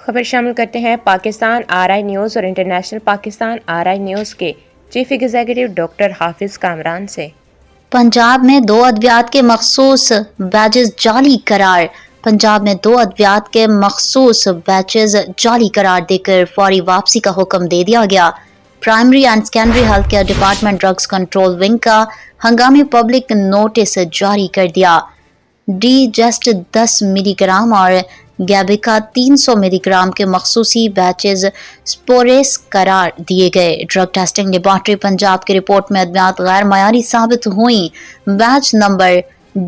خبر شامل کرتے ہیں پاکستان آر آئی نیوز اور international Pakistan R I news کے chief executive doctor Hafiz Kamran سے۔ پنجاب میں 2 ادویات کے مخصوص بیچز جعلی قرار۔ پنجاب میں 2 ادویات کے مخصوص بیچز جعلی قرار دے کر فوری واپسی کا حکم دے دیا گیا۔ Primary and secondary health care department drugs control wing کا ہنگامی پبلک نوٹس جاری کر دیا۔ ڈی جسٹ 10 ملی گرام اور گیبیکا 300 ملی گرام کے مخصوصی بیچز سپوریس قرار دیے گئے۔ ڈرگ ٹیسٹنگ لیبارٹری پنجاب کی رپورٹ میں ادویات غیر معیاری ثابت ہوئیں۔ بیچ نمبر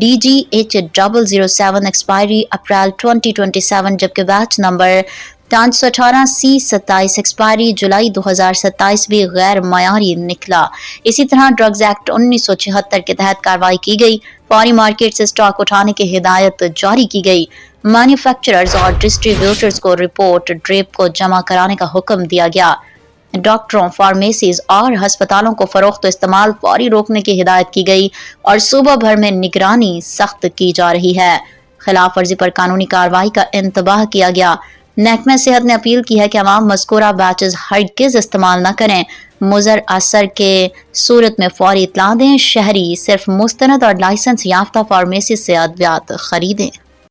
DGH007 ایکسپائری اپریل 2027 جبکہ بیچ نمبر 518C27 ایکسپائری جولائی 2027 بھی غیر معیاری نکلا۔ اسی طرح ڈرگز ایکٹ 1976 کے تحت کارروائی کی گئی۔ فوری مارکیٹ سے اسٹاک اٹھانے کی ہدایت جاری کی گئی۔ مینوفیکچررز اور ڈسٹریبیوٹرز کو رپورٹ ڈریپ کو جمع کرانے کا حکم دیا گیا۔ ڈاکٹروں، فارمیسیز اور ہسپتالوں کو فروخت و استعمال فوری روکنے کی ہدایت کی گئی اور صوبہ بھر میں نگرانی سخت کی جا رہی ہے۔ خلاف ورزی پر قانونی کارروائی کا انتباہ کیا گیا۔ محکمہ صحت نے اپیل کی ہے کہ عوام مذکورہ بیچز ہرگز استعمال نہ کریں۔ مضر اثر کے صورت میں فوری اطلاع دیں۔ شہری صرف مستند اور لائسنس یافتہ فارمیسی سے ادویات خریدیں۔